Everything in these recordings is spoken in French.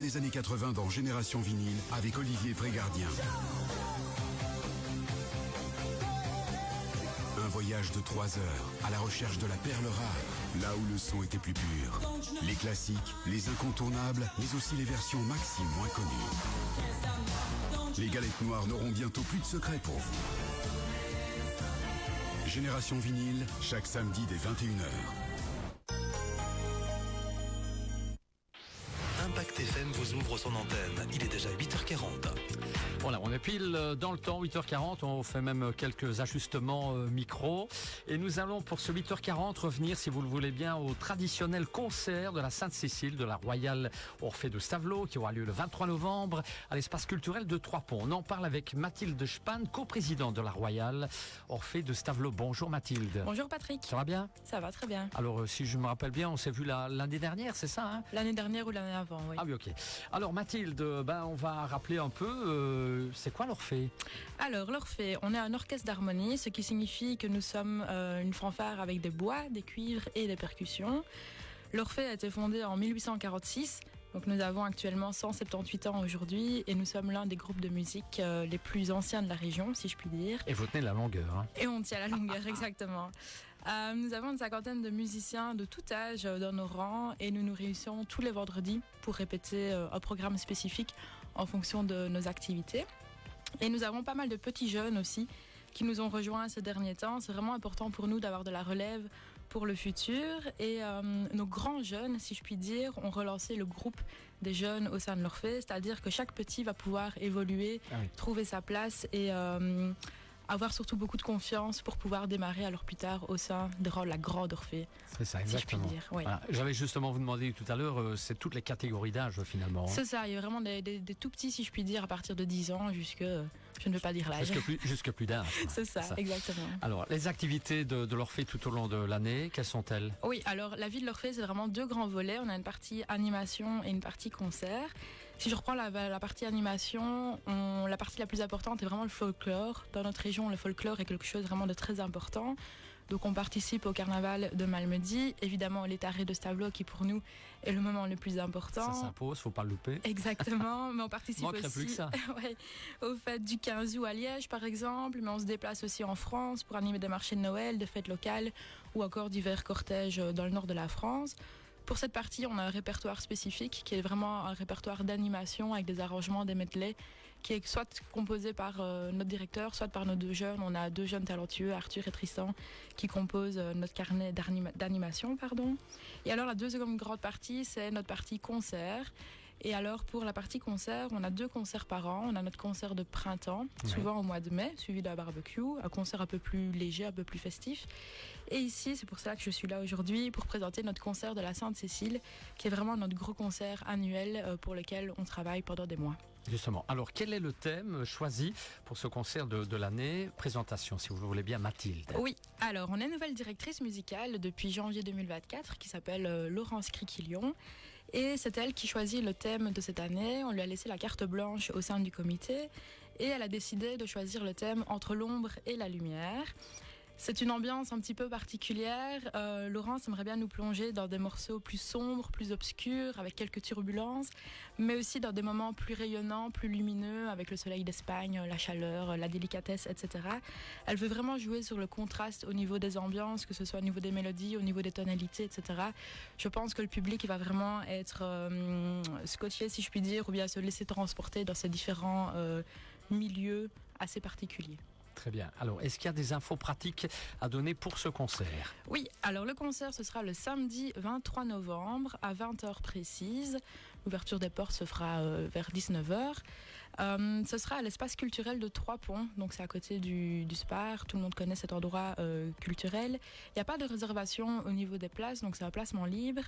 des années 80 dans Génération Vinyle avec Olivier Prégardien. Un voyage de 3 heures à la recherche de la perle rare, là où le son était plus pur. Les classiques, les incontournables, mais aussi les versions maxi moins connues. Les galettes noires n'auront bientôt plus de secrets pour vous. Génération Vinyle, chaque samedi dès 21h. Impact FM vous ouvre son antenne. Il est déjà 8h40. Voilà, on est pile dans le temps, 8h40, on fait même quelques ajustements micro. Et nous allons pour ce 8h40 revenir, si vous le voulez bien, au traditionnel concert de la Sainte-Cécile de la Royale Orphée de Stavelot, qui aura lieu le 23 novembre à l'espace culturel de Trois-Ponts. On en parle avec Mathilde Span, coprésidente de la Royale Orphée de Stavelot. Bonjour Mathilde. Bonjour Patrick. Ça va bien? Ça va très bien. Alors, si je me rappelle bien, on s'est vu l'année dernière, c'est ça, hein? L'année dernière ou l'année avant, oui. Ah oui, ok. Alors Mathilde, on va rappeler un peu... c'est quoi l'Orphée? Alors l'Orphée, on est un orchestre d'harmonie, ce qui signifie que nous sommes une fanfare avec des bois, des cuivres et des percussions. L'Orphée a été fondée en 1846, donc nous avons actuellement 178 ans aujourd'hui et nous sommes l'un des groupes de musique les plus anciens de la région, si je puis dire. Et vous tenez la longueur, hein? Et on tient la longueur, exactement. Nous avons une 50aine de musiciens de tout âge dans nos rangs et nous nous réunissons tous les vendredis pour répéter un programme spécifique en fonction de nos activités. Et nous avons pas mal de petits jeunes aussi qui nous ont rejoints ces derniers temps. C'est vraiment important pour nous d'avoir de la relève pour le futur. Et nos grands jeunes, si je puis dire, ont relancé le groupe des jeunes au sein de l'Orphée. C'est-à-dire que chaque petit va pouvoir évoluer, trouver sa place et... avoir surtout beaucoup de confiance pour pouvoir démarrer alors plus tard au sein de la grande Orphée. C'est ça, exactement. Si je puis dire. Oui. Voilà. J'avais justement vous demandé tout à l'heure, c'est toutes les catégories d'âge finalement. C'est ça, il y a vraiment des tout petits, si je puis dire, à partir de 10 ans jusque, je ne veux pas dire l'âge. Jusque plus d'âge. C'est ça, exactement. Alors, les activités de l'Orphée tout au long de l'année, quelles sont-elles? Oui, alors la vie de l'Orphée, c'est vraiment 2 grands volets. On a une partie animation et une partie concert. Si je reprends la partie animation, la partie la plus importante est vraiment le folklore. Dans notre région, le folklore est quelque chose vraiment de très important. Donc on participe au carnaval de Malmedy, évidemment les tarés de Stavelot qui pour nous est le moment le plus important. Ça s'impose, faut pas le louper. Exactement, mais on participe aussi plus que ça. Aux fêtes du 15 août à Liège par exemple, mais on se déplace aussi en France pour animer des marchés de Noël, des fêtes locales ou encore divers cortèges dans le nord de la France. Pour cette partie, on a un répertoire spécifique qui est vraiment un répertoire d'animation avec des arrangements, des medleys, qui est soit composé par notre directeur, soit par nos 2 jeunes. On a 2 jeunes talentueux, Arthur et Tristan, qui composent notre carnet d'animation. Et alors la deuxième grande partie, c'est notre partie concert. Et alors pour la partie concert, on a 2 concerts par an. On a notre concert de printemps, souvent au mois de mai, suivi d'un barbecue, un concert un peu plus léger, un peu plus festif. Et ici, c'est pour ça que je suis là aujourd'hui, pour présenter notre concert de la Sainte-Cécile, qui est vraiment notre gros concert annuel pour lequel on travaille pendant des mois. Justement. Alors, quel est le thème choisi pour ce concert de l'année? Présentation, si vous le voulez bien, Mathilde. Oui, alors on a une nouvelle directrice musicale depuis janvier 2024 qui s'appelle Laurence Criquillon. Et c'est elle qui choisit le thème de cette année. On lui a laissé la carte blanche au sein du comité et elle a décidé de choisir le thème entre l'ombre et la lumière. C'est une ambiance un petit peu particulière. Laurence aimerait bien nous plonger dans des morceaux plus sombres, plus obscurs, avec quelques turbulences, mais aussi dans des moments plus rayonnants, plus lumineux, avec le soleil d'Espagne, la chaleur, la délicatesse, etc. Elle veut vraiment jouer sur le contraste au niveau des ambiances, que ce soit au niveau des mélodies, au niveau des tonalités, etc. Je pense que le public il va vraiment être scotché, si je puis dire, ou bien se laisser transporter dans ces différents milieux assez particuliers. Très bien. Alors, est-ce qu'il y a des infos pratiques à donner pour ce concert? Oui, alors le concert, ce sera le samedi 23 novembre à 20h précise. L'ouverture des portes se fera vers 19h. Ce sera à l'espace culturel de Trois-Ponts, donc c'est à côté du Spar. Tout le monde connaît cet endroit culturel. Il n'y a pas de réservation au niveau des places, donc c'est un placement libre.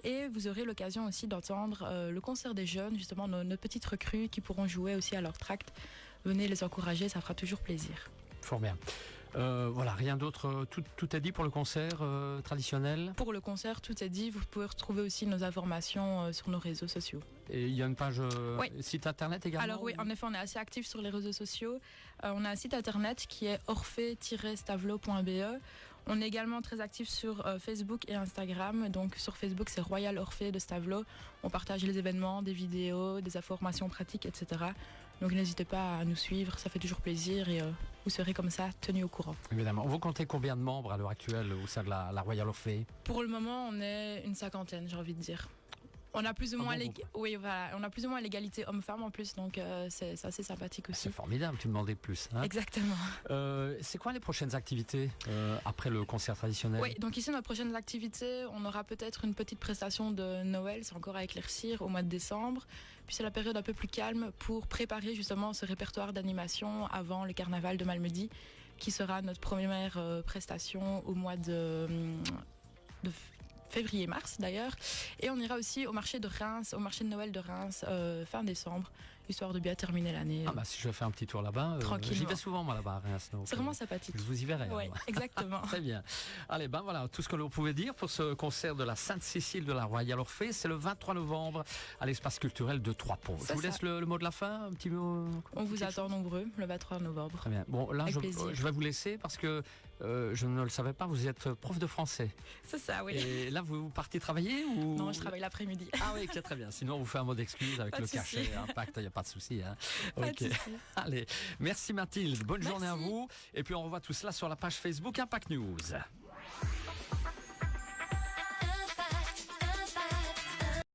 Et vous aurez l'occasion aussi d'entendre le concert des jeunes, justement nos petites recrues qui pourront jouer aussi à leur tract. Venez les encourager, ça fera toujours plaisir. Fort bien. Voilà, rien d'autre. Tout est dit pour le concert traditionnel? Pour le concert, tout est dit. Vous pouvez retrouver aussi nos informations sur nos réseaux sociaux. Et il y a une page site internet également? Alors oui, en effet, on est assez actifs sur les réseaux sociaux. On a un site internet qui est orphée-stavelot.be. On est également très actifs sur Facebook et Instagram. Donc sur Facebook, c'est Royal Orphée de Stavelot. On partage les événements, des vidéos, des informations pratiques, etc. Donc n'hésitez pas à nous suivre, ça fait toujours plaisir et vous serez comme ça tenus au courant. Évidemment. Vous comptez combien de membres à l'heure actuelle au sein de la Royal Orphée? Pour le moment, on est une 50aine, j'ai envie de dire. On a plus ou moins on a plus ou moins l'égalité homme-femme en plus, donc c'est assez sympathique aussi. C'est formidable, tu demandais plus. Hein. Exactement. C'est quoi les prochaines activités après le concert traditionnel? Oui, donc ici, notre prochaine activité, on aura peut-être une petite prestation de Noël, c'est encore à éclaircir, au mois de décembre. Puis c'est la période un peu plus calme pour préparer justement ce répertoire d'animation avant le carnaval de Malmedy, qui sera notre première prestation au mois de février-mars d'ailleurs, et on ira aussi au marché de Reims, au marché de Noël de Reims fin décembre, histoire de bien terminer l'année. Ah bah si je fais un petit tour là-bas, j'y vais souvent moi là-bas à Reims. C'est vraiment sympathique. Je vous y verrai. Oui, exactement. Très bien. Allez, ben voilà, tout ce que l'on pouvait dire pour ce concert de la Sainte-Cécile de la Royal Orphée, c'est le 23 novembre à l'espace culturel de Trois-Ponts. Je vous laisse le mot de la fin, un petit mot. On vous attend nombreux le 23 novembre. Très bien. Bon, là je vais vous laisser parce que je ne le savais pas, vous êtes prof de français. C'est ça, oui. Et là, vous partez travailler ou... Non, je travaille l'après-midi. Ah oui, okay, très bien. Sinon, on vous fait un mot d'excuse avec le cachet, Impact, il n'y a pas de souci. Hein. Pas de souci. Allez, merci Mathilde, bonne journée à vous. Et puis on revoit tout cela sur la page Facebook Impact News.